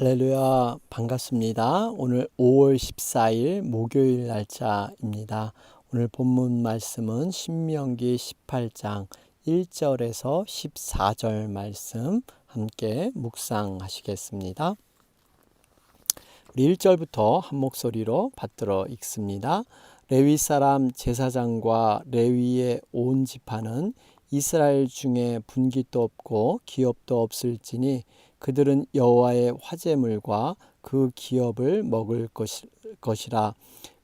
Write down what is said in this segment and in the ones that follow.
할렐루야, 반갑습니다. 오늘 5월 14일 목요일 날짜입니다. 오늘 본문 말씀은 신명기 18장 1절에서 14절 말씀 함께 묵상하시겠습니다. 우리 1절부터 한 목소리로 받들어 읽습니다. 레위 사람 제사장과 레위의 온 지파는 이스라엘 중에 분깃도 없고 기업도 없을지니 그들은 여호와의 화제물과 그 기업을 먹을 것이라.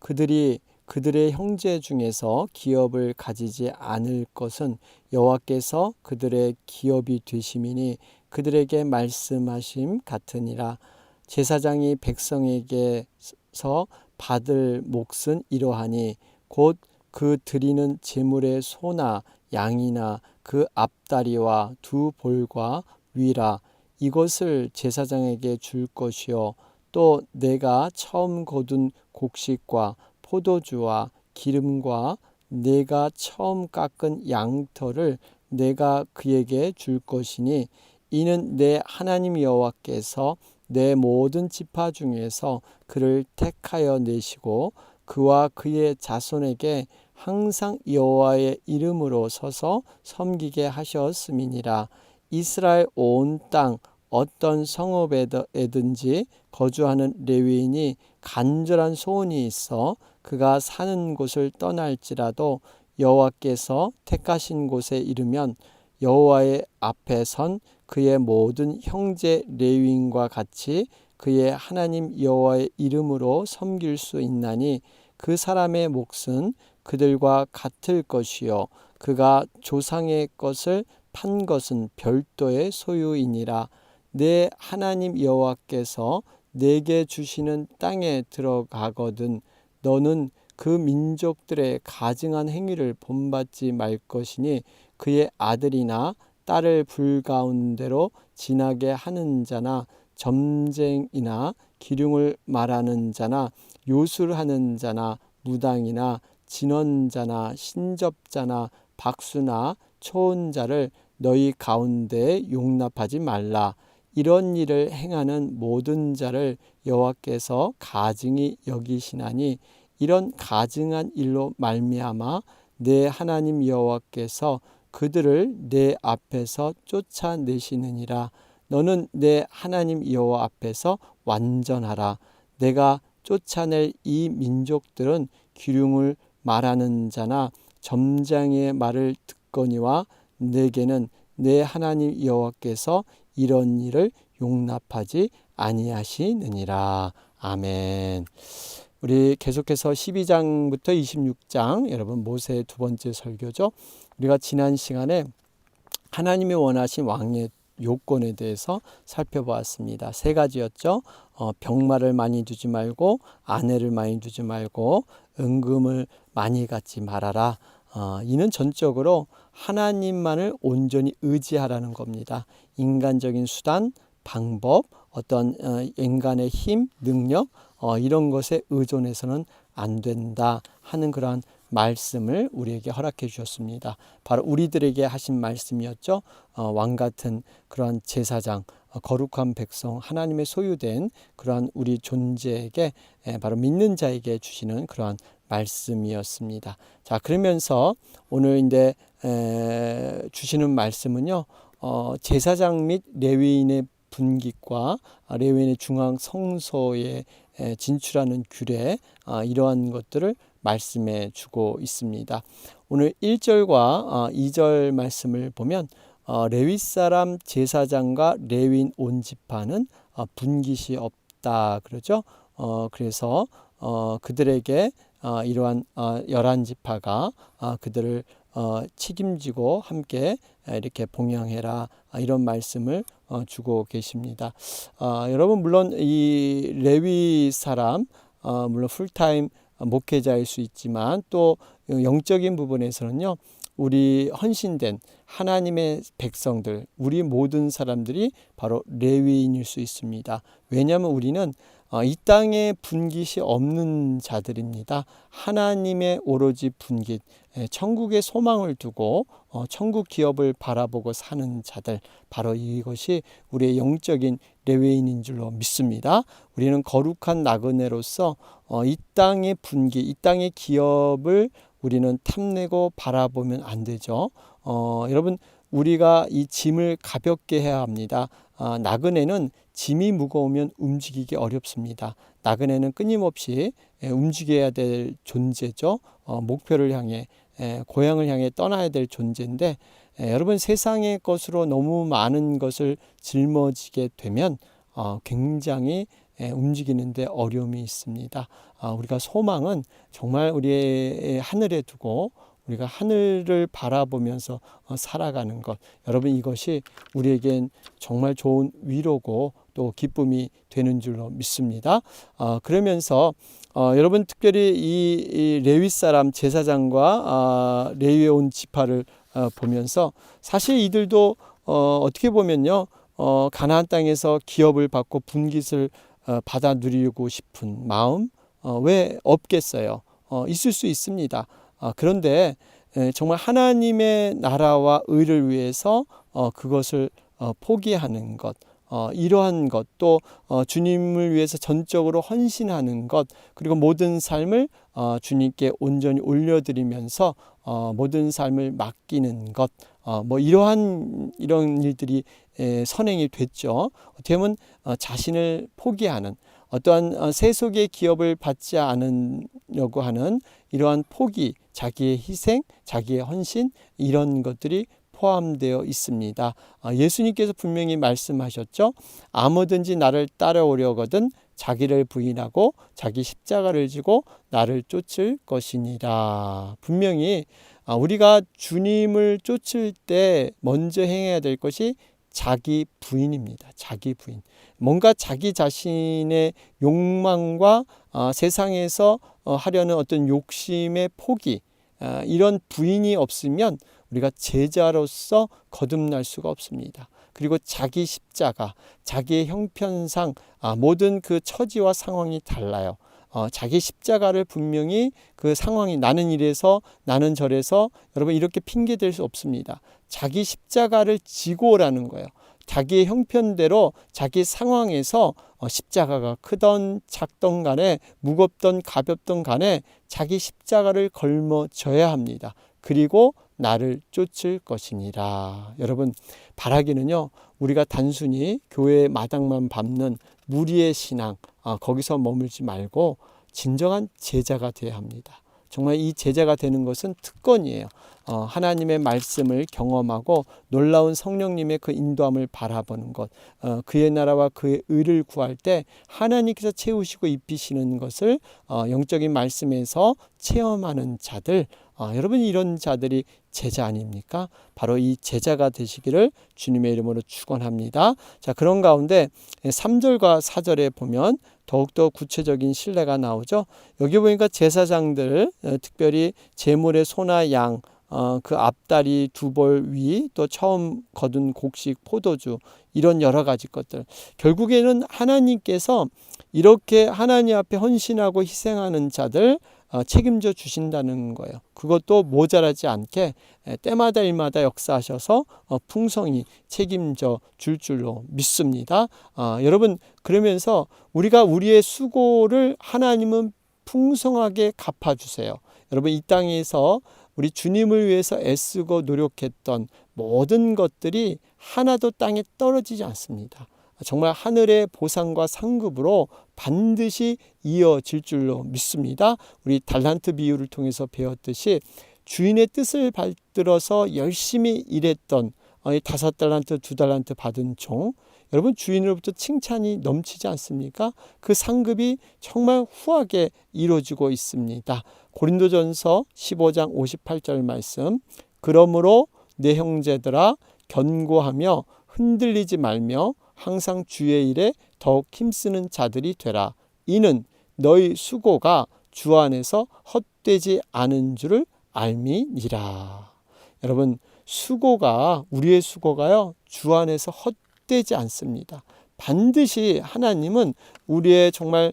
그들이 그들의 형제 중에서 기업을 가지지 않을 것은 여호와께서 그들의 기업이 되심이니 그들에게 말씀하심 같으니라. 제사장이 백성에게서 받을 몫은 이러하니 곧 그 드리는 제물의 소나 양이나 그 앞다리와 두 볼과 위라. 이것을 제사장에게 줄 것이요 또 내가 처음 거둔 곡식과 포도주와 기름과 내가 처음 깎은 양털을 내가 그에게 줄 것이니 이는 내 하나님 여호와께서 내 모든 지파 중에서 그를 택하여 내시고 그와 그의 자손에게 항상 여호와의 이름으로 서서 섬기게 하셨음이니라. 이스라엘 온 땅 어떤 성읍에든지 거주하는 레위인이 간절한 소원이 있어 그가 사는 곳을 떠날지라도 여호와께서 택하신 곳에 이르면 여호와의 앞에 선 그의 모든 형제 레위인과 같이 그의 하나님 여호와의 이름으로 섬길 수 있나니 그 사람의 몫은 그들과 같을 것이요 그가 조상의 것을 판 것은 별도의 소유이니라. 내 하나님 여호와께서 내게 주시는 땅에 들어가거든 너는 그 민족들의 가증한 행위를 본받지 말 것이니 그의 아들이나 딸을 불가운데로 지나게 하는 자나 점쟁이나 기륭을 말하는 자나 요술하는 자나 무당이나 진언자나 신접자나 박수나 초혼자를 너희 가운데에 용납하지 말라. 이런 일을 행하는 모든 자를 여호와께서 가증히 여기시나니 이런 가증한 일로 말미암아 내 하나님 여호와께서 그들을 내 앞에서 쫓아내시느니라. 너는 내 하나님 여호와 앞에서 완전하라. 내가 쫓아낼 이 민족들은 기륭을 말하는 자나 점장의 말을 듣거니와 내게는 내 하나님 여호와께서 이런 일을 용납하지 아니하시느니라. 아멘. 우리 계속해서 12장부터 26장 여러분 모세의 두 번째 설교죠. 우리가 지난 시간에 하나님이 원하신 왕의 요건에 대해서 살펴보았습니다. 세 가지였죠. 병마를 많이 두지 말고 아내를 많이 두지 말고 은금을 많이 갖지 말아라. 이는 전적으로 하나님만을 온전히 의지하라는 겁니다. 인간적인 수단, 방법, 어떤 인간의 힘, 능력 이런 것에 의존해서는 안 된다 하는 그러한 말씀을 우리에게 허락해 주셨습니다. 바로 우리들에게 하신 말씀이었죠. 왕 같은 그러한 제사장, 거룩한 백성, 하나님의 소유된 그러한 우리 존재에게 바로 믿는 자에게 주시는 그러한 말씀이었습니다. 자, 그러면서 오늘 이제 주시는 말씀은요. 제사장 및 레위인의 분깃과 레위인의 중앙 성소에 진출하는 규례 이러한 것들을 말씀해 주고 있습니다. 오늘 1절과 2절 말씀을 보면 레위 사람 제사장과 레위인 온 지파는 분깃이 없다 그러죠. 그래서 그들에게 이러한 11지파가 그들을 책임지고 함께 이렇게 봉양해라 이런 말씀을 주고 계십니다. 여러분 물론 이 레위 사람 물론 풀타임 목회자일 수 있지만 또 영적인 부분에서는요. 우리 헌신된 하나님의 백성들 우리 모든 사람들이 바로 레위인일 수 있습니다. 왜냐하면 우리는 이 땅에 분깃이 없는 자들입니다. 하나님의 오로지 분깃, 천국의 소망을 두고 천국 기업을 바라보고 사는 자들, 바로 이것이 우리의 영적인 레위인인 줄로 믿습니다. 우리는 거룩한 나그네로서 이 땅의 분기, 이 땅의 기업을 우리는 탐내고 바라보면 안 되죠. 여러분, 우리가 이 짐을 가볍게 해야 합니다. 나그네는 짐이 무거우면 움직이기 어렵습니다. 나그네는 끊임없이 움직여야 될 존재죠. 목표를 향해, 고향을 향해 떠나야 될 존재인데, 여러분, 세상의 것으로 너무 많은 것을 짊어지게 되면 굉장히 움직이는데 어려움이 있습니다. 우리가 소망은 정말 우리의 하늘에 두고 우리가 하늘을 바라보면서 살아가는 것, 여러분, 이것이 우리에겐 정말 좋은 위로고 또 기쁨이 되는 줄로 믿습니다. 그러면서 여러분, 특별히 이 레위 사람 제사장과 레위에 온 지파를 보면서 사실 이들도 어떻게 보면요, 가나안 땅에서 기업을 받고 분깃을 받아 누리고 싶은 마음 왜 없겠어요? 있을 수 있습니다. 그런데 정말 하나님의 나라와 의를 위해서 그것을 포기하는 것, 이러한 것, 또 주님을 위해서 전적으로 헌신하는 것, 그리고 모든 삶을 주님께 온전히 올려드리면서 모든 삶을 맡기는 것, 이런 일들이 선행이 됐죠. 어떻게 보면 자신을 포기하는, 어떠한 세속의 기업을 받지 않으려고 하는 이러한 포기, 자기의 희생, 자기의 헌신, 이런 것들이 포함되어 있습니다. 예수님께서 분명히 말씀하셨죠. 아무든지 나를 따라오려거든 자기를 부인하고 자기 십자가를 지고 나를 쫓을 것이니라. 분명히 우리가 주님을 쫓을 때 먼저 행해야 될 것이 자기 부인입니다. 자기 부인. 뭔가 자기 자신의 욕망과 세상에서 하려는 어떤 욕심의 포기, 이런 부인이 없으면 우리가 제자로서 거듭날 수가 없습니다. 그리고 자기 십자가, 자기의 형편상 모든 그 처지와 상황이 달라요. 자기 십자가를 분명히 그 상황이 나는 이래서 나는 저래서 여러분 이렇게 핑계댈 수 없습니다. 자기 십자가를 지고 오라는 거예요. 자기의 형편대로 자기 상황에서 십자가가 크던 작던 간에 무겁던 가볍던 간에 자기 십자가를 걸머져야 합니다. 그리고 나를 쫓을 것이니라. 여러분, 바라기는요, 우리가 단순히 교회 마당만 밟는 무리의 신앙, 거기서 머물지 말고 진정한 제자가 되어야 합니다. 정말 이 제자가 되는 것은 특권이에요. 하나님의 말씀을 경험하고 놀라운 성령님의 그 인도함을 바라보는 것, 그의 나라와 그의 의를 구할 때 하나님께서 채우시고 입히시는 것을 영적인 말씀에서 체험하는 자들, 여러분, 이런 자들이 제자 아닙니까? 바로 이 제자가 되시기를 주님의 이름으로 축원합니다. 자, 그런 가운데 3절과 4절에 보면 더욱더 구체적인 신뢰가 나오죠. 여기 보니까 제사장들, 특별히 제물의 소나 양, 그 앞다리 두 벌 위, 또 처음 거둔 곡식, 포도주, 이런 여러 가지 것들, 결국에는 하나님께서 이렇게 하나님 앞에 헌신하고 희생하는 자들 책임져 주신다는 거예요. 그것도 모자라지 않게 때마다 일마다 역사하셔서 풍성히 책임져 줄 줄로 믿습니다. 여러분, 그러면서 우리가 우리의 수고를 하나님은 풍성하게 갚아주세요. 여러분, 이 땅에서 우리 주님을 위해서 애쓰고 노력했던 모든 것들이 하나도 땅에 떨어지지 않습니다. 정말 하늘의 보상과 상급으로 반드시 이어질 줄로 믿습니다. 우리 달란트 비유를 통해서 배웠듯이 주인의 뜻을 받들어서 열심히 일했던 5달란트, 2달란트 받은 종, 여러분, 주인으로부터 칭찬이 넘치지 않습니까? 그 상급이 정말 후하게 이루어지고 있습니다. 고린도전서 15장 58절 말씀, 그러므로 내 형제들아 견고하며 흔들리지 말며 항상 주의 일에 더욱 힘쓰는 자들이 되라. 이는 너희 수고가 주 안에서 헛되지 않은 줄을 알미니라. 여러분, 우리의 수고가요, 주 안에서 헛되지 않습니다. 반드시 하나님은 우리의 정말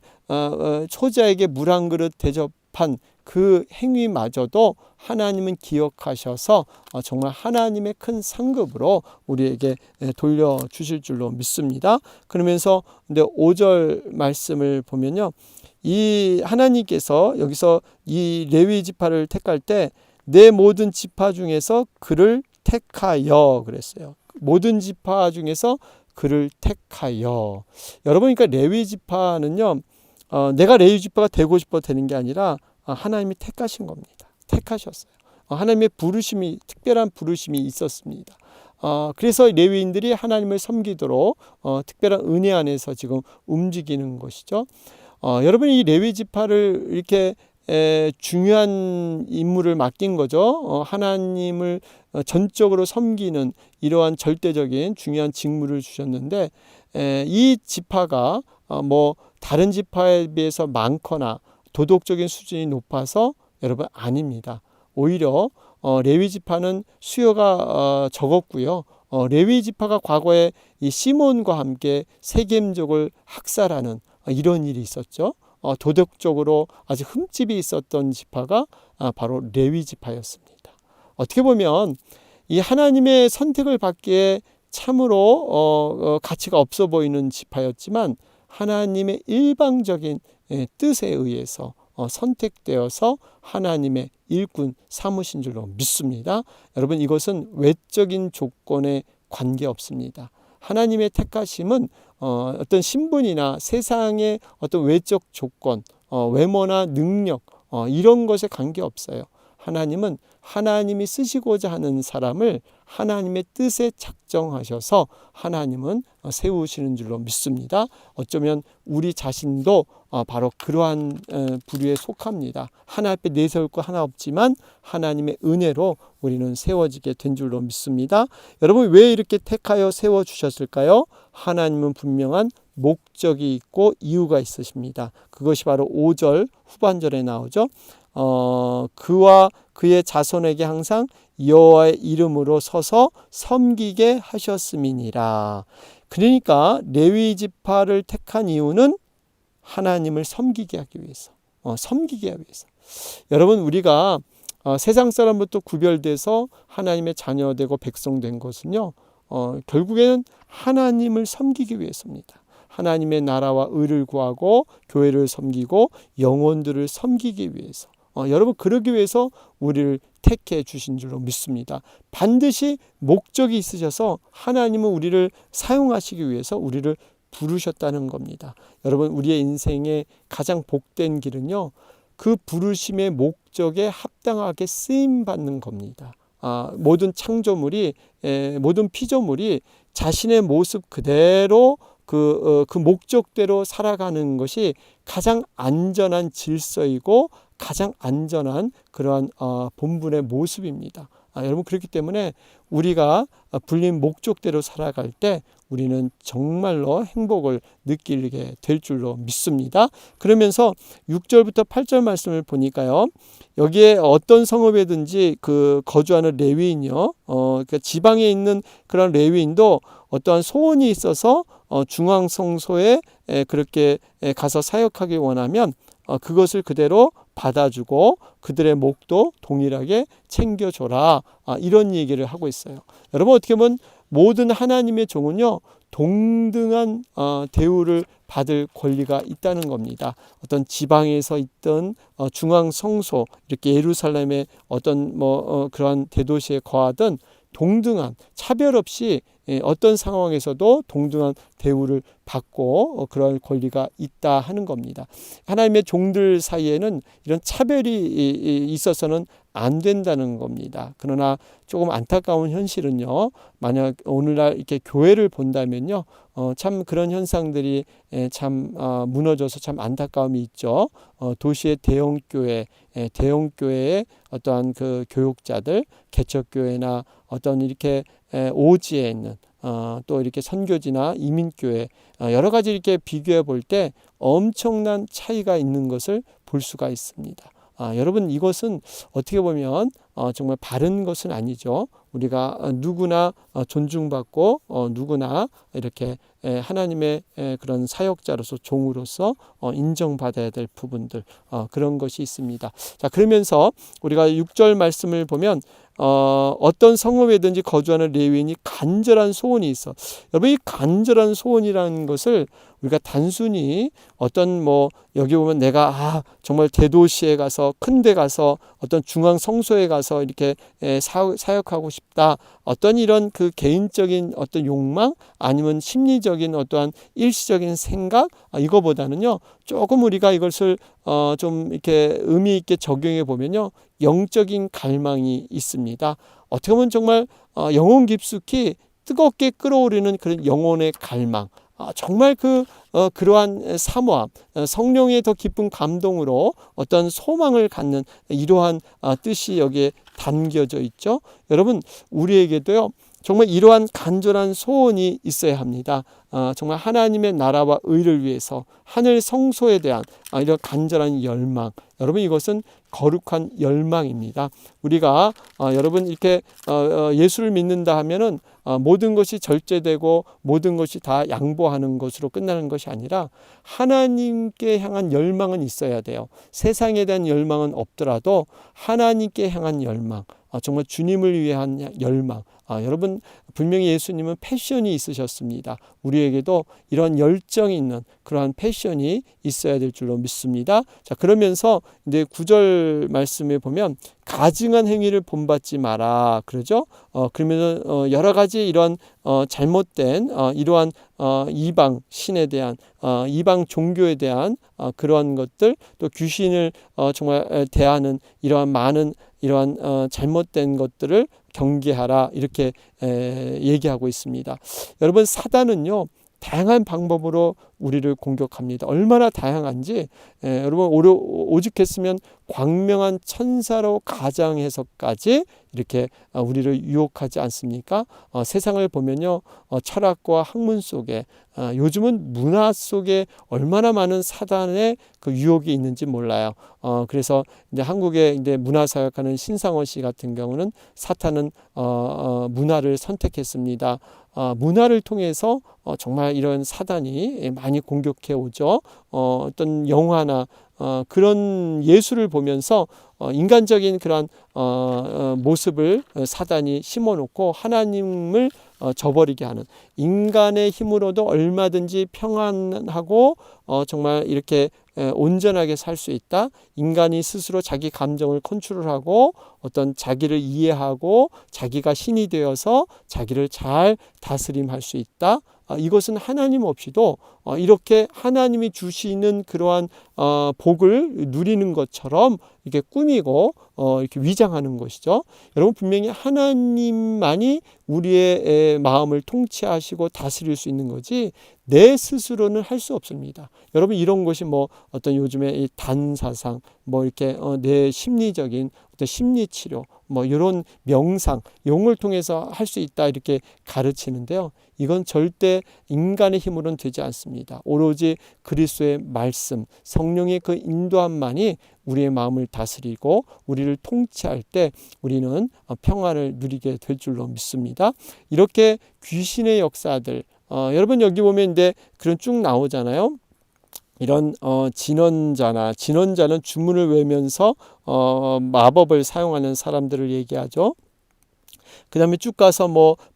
초자에게 물 한 그릇 대접한 그 행위마저도 하나님은 기억하셔서 정말 하나님의 큰 상급으로 우리에게 돌려주실 줄로 믿습니다. 그러면서 근데 5절 말씀을 보면요, 이 하나님께서 여기서 이 레위 지파를 택할 때 내 모든 지파 중에서 그를 택하여 그랬어요. 모든 지파 중에서 그를 택하여. 여러분, 그러니까 레위 지파는요, 내가 레위 지파가 되고 싶어 되는 게 아니라 하나님이 택하신 겁니다. 택하셨어요. 하나님의 부르심이, 특별한 부르심이 있었습니다. 그래서 레위인들이 하나님을 섬기도록 특별한 은혜 안에서 지금 움직이는 것이죠. 여러분이 이 레위 지파를 이렇게 중요한 임무를 맡긴 거죠. 하나님을 전적으로 섬기는 이러한 절대적인 중요한 직무를 주셨는데, 이 지파가 뭐 다른 지파에 비해서 많거나 도덕적인 수준이 높아서 여러분 아닙니다. 오히려 레위 지파는 수요가 적었고요. 레위 지파가 과거에 이 시몬과 함께 세겜족을 학살하는 이런 일이 있었죠. 도덕적으로 아주 흠집이 있었던 지파가 바로 레위 지파였습니다. 어떻게 보면 이 하나님의 선택을 받기에 참으로 가치가 없어 보이는 지파였지만 하나님의 일방적인 뜻에 의해서 선택되어서 하나님의 일꾼 삼으신 줄로 믿습니다. 여러분, 이것은 외적인 조건에 관계없습니다. 하나님의 택하심은 어떤 신분이나 세상의 어떤 외적 조건, 외모나 능력 이런 것에 관계없어요. 하나님은 하나님이 쓰시고자 하는 사람을 하나님의 뜻에 작정하셔서 하나님은 세우시는 줄로 믿습니다. 어쩌면 우리 자신도 바로 그러한 부류에 속합니다. 하나 앞에 내세울 거 하나 없지만 하나님의 은혜로 우리는 세워지게 된 줄로 믿습니다. 여러분, 왜 이렇게 택하여 세워주셨을까요? 하나님은 분명한 목적이 있고 이유가 있으십니다. 그것이 바로 5절 후반절에 나오죠. 그와 그의 자손에게 항상 여호와의 이름으로 서서 섬기게 하셨음이니라. 그러니까 레위 지파를 택한 이유는 하나님을 섬기게 하기 위해서, 섬기게 하기 위해서. 여러분, 우리가 세상 사람부터 구별돼서 하나님의 자녀되고 백성된 것은요, 결국에는 하나님을 섬기기 위해서입니다. 하나님의 나라와 의를 구하고 교회를 섬기고 영혼들을 섬기기 위해서. 여러분, 그러기 위해서 우리를 택해 주신 줄로 믿습니다. 반드시 목적이 있으셔서 하나님은 우리를 사용하시기 위해서 우리를 부르셨다는 겁니다. 여러분, 우리의 인생의 가장 복된 길은요, 그 부르심의 목적에 합당하게 쓰임받는 겁니다. 모든 창조물이, 모든 피조물이 자신의 모습 그대로 그 목적대로 살아가는 것이 가장 안전한 질서이고 가장 안전한 그러한 본분의 모습입니다. 여러분, 그렇기 때문에 우리가 불린 목적대로 살아갈 때 우리는 정말로 행복을 느끼게 될 줄로 믿습니다. 그러면서 6절부터 8절 말씀을 보니까요, 여기에 어떤 성읍에든지 그 거주하는 레위인이요, 그러니까 지방에 있는 그런 레위인도 어떠한 소원이 있어서 중앙성소에 그렇게 가서 사역하기 원하면 그것을 그대로 받아주고 그들의 목도 동일하게 챙겨줘라, 이런 얘기를 하고 있어요. 여러분, 어떻게 보면 모든 하나님의 종은요, 동등한 대우를 받을 권리가 있다는 겁니다. 어떤 지방에서 있던 중앙 성소, 이렇게 예루살렘의 어떤 그러한 대도시에 거하던 동등한, 차별 없이 어떤 상황에서도 동등한 대우를 받고 그런 권리가 있다 하는 겁니다. 하나님의 종들 사이에는 이런 차별이 있어서는 안 된다는 겁니다. 그러나 조금 안타까운 현실은요, 만약 오늘날 이렇게 교회를 본다면요, 참 그런 현상들이 참 무너져서 참 안타까움이 있죠. 도시의 대형교회의 어떠한 그 교육자들, 개척교회나 어떤 이렇게 오지에 있는 또 이렇게 선교지나 이민교회, 여러 가지 이렇게 비교해 볼 때 엄청난 차이가 있는 것을 볼 수가 있습니다. 여러분, 이것은 어떻게 보면 정말 바른 것은 아니죠. 우리가 누구나 존중받고 누구나 이렇게 하나님의 그런 사역자로서 종으로서 인정받아야 될 부분들 그런 것이 있습니다. 자, 그러면서 우리가 6절 말씀을 보면 어떤 성읍에든지 거주하는 레위인이 간절한 소원이 있어. 여러분, 이 간절한 소원이라는 것을 우리가 단순히 어떤 여기 보면 내가 정말 대도시에 가서 큰 데 가서 어떤 중앙 성소에 가서 이렇게 사역하고 싶다. 어떤 이런 그 개인적인 어떤 욕망 아니면 심리적인 어떠한 일시적인 생각 이거보다는요. 조금 우리가 이것을 좀 이렇게 의미 있게 적용해 보면요. 영적인 갈망이 있습니다. 어떻게 보면 정말 영혼 깊숙이 뜨겁게 끓어오르는 그런 영혼의 갈망. 정말 그러한 사모함, 성령의 더 깊은 감동으로 어떤 소망을 갖는 이러한 뜻이 여기에 담겨져 있죠. 여러분, 우리에게도요, 정말 이러한 간절한 소원이 있어야 합니다. 정말 하나님의 나라와 의를 위해서 하늘 성소에 대한 이런 간절한 열망. 여러분, 이것은 거룩한 열망입니다. 우리가 여러분 이렇게 예수를 믿는다 하면은 모든 것이 절제되고 모든 것이 다 양보하는 것으로 끝나는 것이 아니라 하나님께 향한 열망은 있어야 돼요. 세상에 대한 열망은 없더라도 하나님께 향한 열망, 정말 주님을 위한 열망. 여러분, 분명히 예수님은 패션이 있으셨습니다. 우리에게도 이런 열정이 있는 그러한 패션이 있어야 될 줄로 믿습니다. 자, 그러면서 이제 9절 말씀에 보면 가증한 행위를 본받지 마라. 그러죠? 그러면서 여러 가지 이런 잘못된 이러한 이방 신에 대한 이방 종교에 대한 그러한 것들, 또 귀신을 정말 대하는 이러한 많은 이러한 잘못된 것들을 경계하라, 이렇게 얘기하고 있습니다. 여러분, 사단은요 다양한 방법으로 우리를 공격합니다. 얼마나 다양한지 여러분, 오죽했으면 광명한 천사로 가장해서까지 이렇게 우리를 유혹하지 않습니까? 세상을 보면요, 철학과 학문 속에 요즘은 문화 속에 얼마나 많은 사단의 그 유혹이 있는지 몰라요. 그래서 이제 한국의 이제 문화사역하는 신상원 씨 같은 경우는 사탄은 문화를 선택했습니다. 문화를 통해서 정말 이런 사단이 많이 공격해 오죠. 어떤 영화나 그런 예술을 보면서 인간적인 그런 모습을 사단이 심어놓고 하나님을 저버리게 하는, 인간의 힘으로도 얼마든지 평안하고 정말 이렇게 온전하게 살 수 있다. 인간이 스스로 자기 감정을 컨트롤하고 어떤 자기를 이해하고 자기가 신이 되어서 자기를 잘 다스림할 수 있다. 이것은 하나님 없이도 이렇게 하나님이 주시는 그러한 복을 누리는 것처럼 이렇게 꾸미고 이렇게 위장하는 것이죠. 여러분, 분명히 하나님만이 우리의 마음을 통치하시고 다스릴 수 있는 거지 내 스스로는 할 수 없습니다. 여러분, 이런 것이 어떤 요즘에 이 단사상 이렇게 내 심리적인 어떤 심리치료 이런 명상, 용을 통해서 할 수 있다, 이렇게 가르치는데요. 이건 절대 인간의 힘으로는 되지 않습니다. 오로지 그리스도의 말씀, 성령의 그 인도함만이 우리의 마음을 다스리고 우리를 통치할 때 우리는 평안을 누리게 될 줄로 믿습니다. 이렇게 귀신의 역사들, 여러분 여기 보면 이제 그런 쭉 나오잖아요. 이런 진원자는 주문을 외면서 마법을 사용하는 사람들을 얘기하죠. 그 다음에 쭉 가서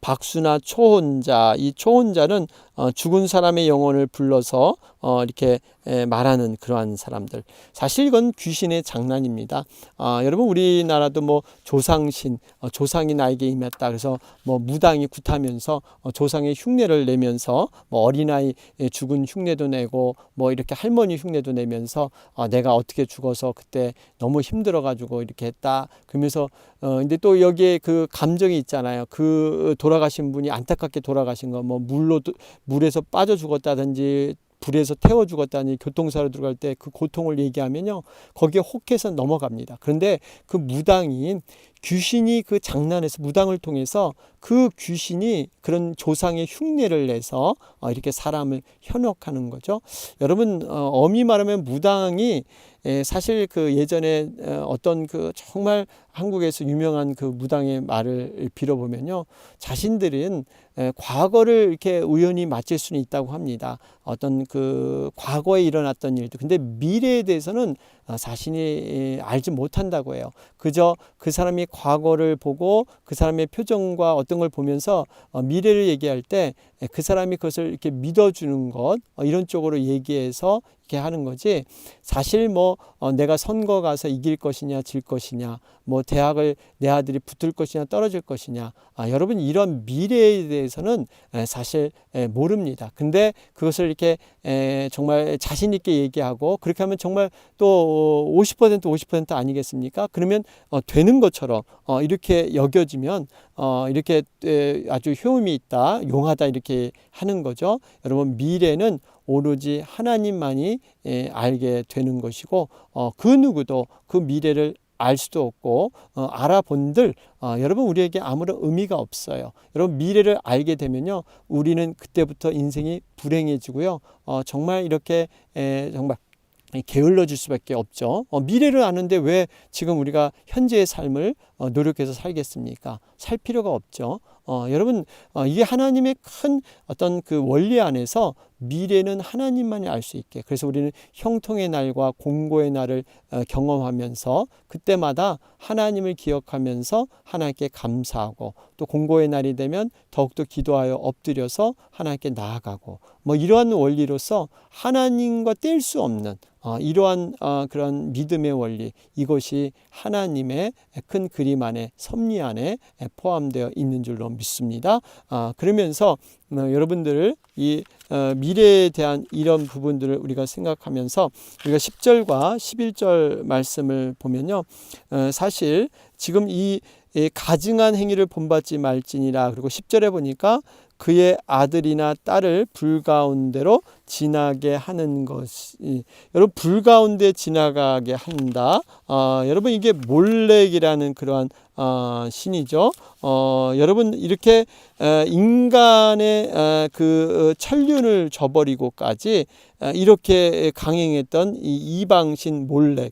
박수나 초혼자, 이 초혼자는 죽은 사람의 영혼을 불러서 이렇게 말하는 그러한 사람들. 사실 이건 귀신의 장난입니다. 여러분, 우리나라도 조상신, 조상이 나에게 임했다. 그래서 무당이 굿하면서 조상의 흉내를 내면서 어린아이 죽은 흉내도 내고 이렇게 할머니 흉내도 내면서 내가 어떻게 죽어서 그때 너무 힘들어가지고 이렇게 했다. 그러면서 근데 또 여기에 그 감정이 있잖아요. 그 돌아가신 분이 안타깝게 돌아가신 거, 물에서 빠져 죽었다든지 불에서 태워 죽었다니, 교통사로 들어갈 때 그 고통을 얘기하면요, 거기에 혹해서 넘어갑니다. 그런데 그 무당인 귀신이 그 장난에서 무당을 통해서 그 귀신이 그런 조상의 흉내를 내서 이렇게 사람을 현혹하는 거죠. 여러분, 엄히 말하면 무당이 사실 그 예전에 어떤 그 정말 한국에서 유명한 그 무당의 말을 빌어보면요, 자신들은 과거를 이렇게 우연히 맞출 수는 있다고 합니다. 어떤 그 과거에 일어났던 일도. 근데 미래에 대해서는 자신이 알지 못한다고 해요. 그저 그 사람이 과거를 보고 그 사람의 표정과 어떤 걸 보면서 미래를 얘기할 때 그 사람이 그것을 이렇게 믿어주는 것, 이런 쪽으로 얘기해서 이렇게 하는 거지. 사실 뭐 내가 선거 가서 이길 것이냐 질 것이냐, 뭐 대학을 내 아들이 붙을 것이냐 떨어질 것이냐, 여러분 이런 미래에 대해서는 사실 모릅니다. 근데 그것을 이렇게 정말 자신 있게 얘기하고 그렇게 하면 정말 또 50% 아니겠습니까? 그러면 되는 것처럼 이렇게 여겨지면 이렇게 아주 효험이 있다, 용하다 이렇게 하는 거죠. 여러분 미래는 오로지 하나님만이 알게 되는 것이고 그 누구도 그 미래를 알 수도 없고 알아본들 여러분 우리에게 아무런 의미가 없어요. 여러분 미래를 알게 되면요, 우리는 그때부터 인생이 불행해지고요, 정말 이렇게 정말 게을러질 수밖에 없죠. 미래를 아는데 왜 지금 우리가 현재의 삶을 노력해서 살겠습니까? 살 필요가 없죠. 여러분 이게 하나님의 큰 어떤 그 원리 안에서 미래는 하나님만이 알 수 있게, 그래서 우리는 형통의 날과 공고의 날을 경험하면서 그때마다 하나님을 기억하면서 하나님께 감사하고, 또 공고의 날이 되면 더욱더 기도하여 엎드려서 하나님께 나아가고, 뭐 이러한 원리로서 하나님과 뗄 수 없는 이러한 그런 믿음의 원리, 이것이 하나님의 큰 그림 안에, 섭리 안에 포함되어 있는 줄로 믿습니다. 그러면서 여러분들 이 미래에 대한 이런 부분들을 우리가 생각하면서 우리가 10절과 11절 말씀을 보면요, 사실 지금 이 가증한 행위를 본받지 말지니라, 그리고 10절에 보니까 그의 아들이나 딸을 불가운데로 지나게 하는 것이, 여러분 불가운데 지나가게 한다. 여러분 이게 몰렉이라는 그러한 신이죠. 여러분 이렇게 인간의 그 천륜을 저버리고까지 이렇게 강행했던 이 이방신 몰렉,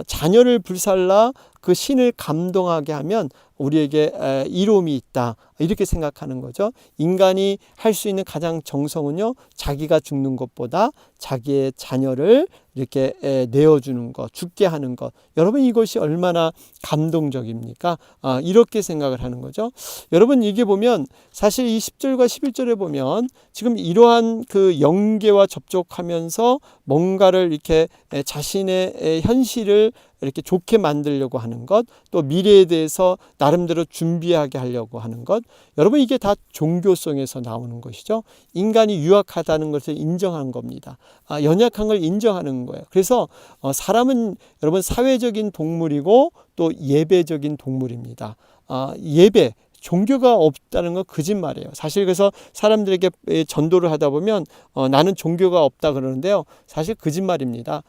자녀를 불살라 그 신을 감동하게 하면 우리에게 이로움이 있다, 이렇게 생각하는 거죠. 인간이 할 수 있는 가장 정성은요, 자기가 죽는 것보다 자기의 자녀를 이렇게 내어주는 것, 죽게 하는 것. 여러분 이것이 얼마나 감동적입니까? 이렇게 생각을 하는 거죠. 여러분 이게 보면 사실 이 10절과 11절에 보면 지금 이러한 그 영계와 접촉하면서 뭔가를 이렇게 자신의 현실을 이렇게 좋게 만들려고 하는 것, 또 미래에 대해서 나름대로 준비하게 하려고 하는 것, 여러분 이게 다 종교성에서 나오는 것이죠. 인간이 유약하다는 것을 인정하는 겁니다. 연약한 걸 인정하는 거예요. 그래서 사람은 여러분 사회적인 동물이고 또 예배적인 동물입니다. 예배, 종교가 없다는 건 거짓말이에요. 사실 그래서 사람들에게 전도를 하다 보면 나는 종교가 없다 그러는데요, 사실 거짓말입니다.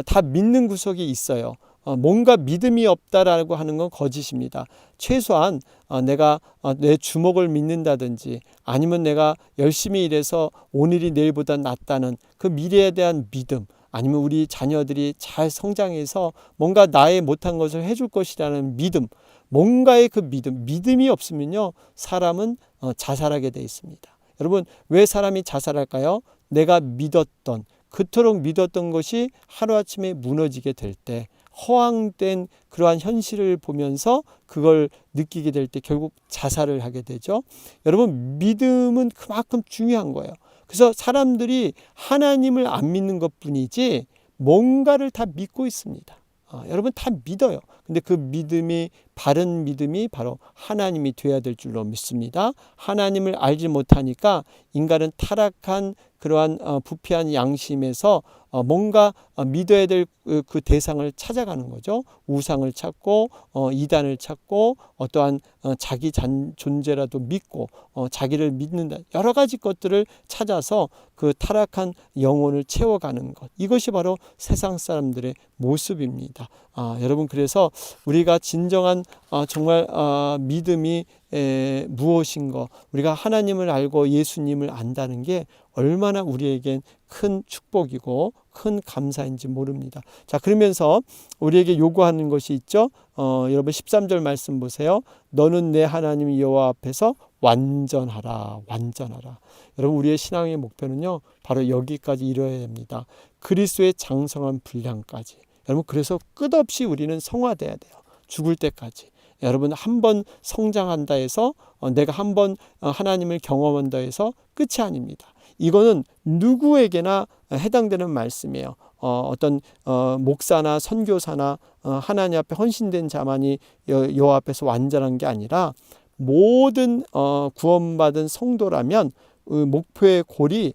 다 믿는 구석이 있어요. 뭔가 믿음이 없다라고 하는 건 거짓입니다. 최소한 내가 내 주먹을 믿는다든지, 아니면 내가 열심히 일해서 오늘이 내일보다 낫다는 그 미래에 대한 믿음, 아니면 우리 자녀들이 잘 성장해서 뭔가 나의 못한 것을 해줄 것이라는 믿음, 뭔가의 그 믿음이 없으면요, 사람은 자살하게 돼 있습니다. 여러분 왜 사람이 자살할까요? 내가 믿었던, 그토록 믿었던 것이 하루아침에 무너지게 될 때, 허황된 그러한 현실을 보면서 그걸 느끼게 될 때 결국 자살을 하게 되죠. 여러분 믿음은 그만큼 중요한 거예요. 그래서 사람들이 하나님을 안 믿는 것뿐이지 뭔가를 다 믿고 있습니다. 여러분 다 믿어요. 근데 그 믿음이, 바른 믿음이 바로 하나님이 돼야 될 줄로 믿습니다. 하나님을 알지 못하니까 인간은 타락한 그러한 부패한 양심에서 뭔가 믿어야 될 그 대상을 찾아가는 거죠. 우상을 찾고 이단을 찾고 어떠한 자기 존재라도 믿고 자기를 믿는다, 여러 가지 것들을 찾아서 그 타락한 영혼을 채워가는 것, 이것이 바로 세상 사람들의 모습입니다. 여러분 그래서 우리가 진정한 정말 믿음이 무엇인가, 우리가 하나님을 알고 예수님을 안다는 게 얼마나 우리에겐 큰 축복이고 큰 감사인지 모릅니다. 자, 그러면서 우리에게 요구하는 것이 있죠. 여러분 13절 말씀 보세요. 너는 내 하나님 여호와 앞에서 완전하라. 완전하라. 여러분 우리의 신앙의 목표는요, 바로 여기까지 이뤄야 됩니다. 그리스도의 장성한 분량까지. 여러분 그래서 끝없이 우리는 성화돼야 돼요. 죽을 때까지. 여러분 한번 성장한다 해서 내가 한번 하나님을 경험한다 해서 끝이 아닙니다. 이거는 누구에게나 해당되는 말씀이에요. 어떤 목사나 선교사나 하나님 앞에 헌신된 자만이 여호와 앞에서 완전한 게 아니라 모든 구원받은 성도라면 목표의 골이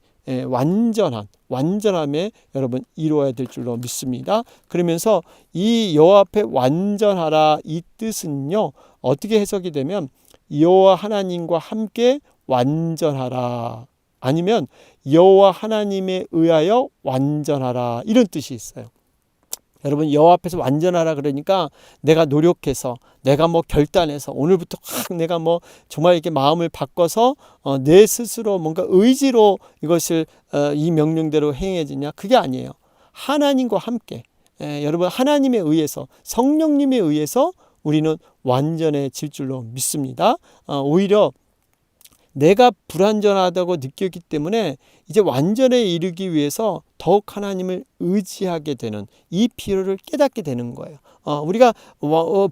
완전함에 여러분 이루어야 될 줄로 믿습니다. 그러면서 이 여호와 앞에 완전하라, 이 뜻은요 어떻게 해석이 되면 여호와 하나님과 함께 완전하라, 아니면 여호와 하나님에 의하여 완전하라, 이런 뜻이 있어요. 여러분 여호와 앞에서 완전하라 그러니까 내가 노력해서, 내가 결단해서 오늘부터 내가 정말 이렇게 마음을 바꿔서 내 스스로 뭔가 의지로 이것을 이 명령대로 행해지냐, 그게 아니에요. 하나님과 함께, 여러분 하나님에 의해서, 성령님에 의해서 우리는 완전해질 줄로 믿습니다. 오히려 내가 불완전하다고 느꼈기 때문에 이제 완전에 이르기 위해서 더욱 하나님을 의지하게 되는 이 필요를 깨닫게 되는 거예요. 우리가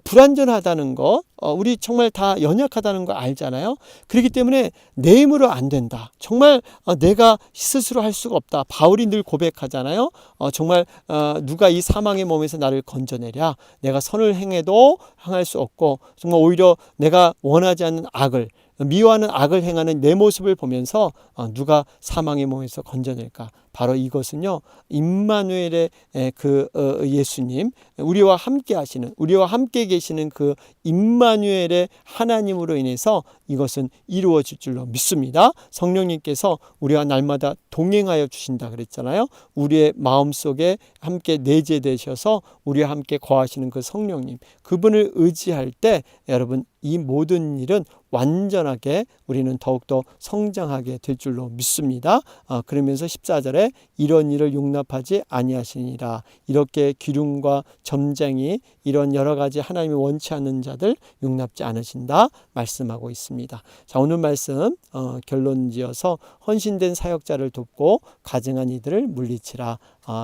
불완전하다는 거, 우리 정말 다 연약하다는 거 알잖아요. 그렇기 때문에 내 힘으로 안 된다. 정말 내가 스스로 할 수가 없다. 바울이 늘 고백하잖아요. 정말 누가 이 사망의 몸에서 나를 건져내랴. 내가 선을 행해도 행할 수 없고, 정말 오히려 내가 원하지 않는 악을, 미워하는 악을 행하는 내 모습을 보면서 누가 사망의 몸에서 건져낼까? 바로 이것은요, 임마누엘의 그 예수님, 우리와 함께 하시는, 우리와 함께 계시는 그 임마누엘의 하나님으로 인해서 이것은 이루어질 줄로 믿습니다. 성령님께서 우리와 날마다 동행하여 주신다 그랬잖아요. 우리의 마음속에 함께 내재되셔서 우리와 함께 거하시는 그 성령님, 그분을 의지할 때 여러분 이 모든 일은 완전하게 우리는 더욱더 성장하게 될 줄로 믿습니다. 그러면서 14절에 이런 일을 용납하지 아니하시니라. 이렇게 기름과 점쟁이, 이런 여러 가지 하나님이 원치 않는 자들 용납지 않으신다 말씀하고 있습니다. 자, 오늘 말씀 결론지어서 헌신된 사역자를 돕고 가증한 이들을 물리치라.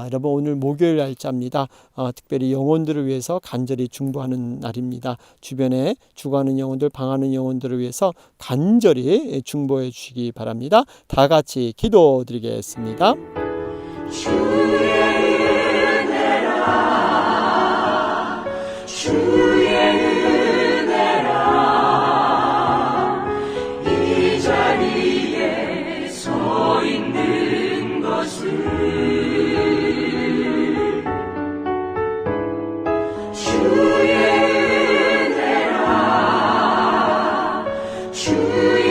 여러분 오늘 목요일 날짜입니다. 특별히 영혼들을 위해서 간절히 중보하는 날입니다. 주변에 죽어가는 영혼들, 방하는 영혼들을 위해서 간절히 중보해 주시기 바랍니다. 다 같이 기도드리겠습니다. 주의 은혜라, 주의 은혜라, 이 자리에 서 있는 것을 주의 은혜라, 주의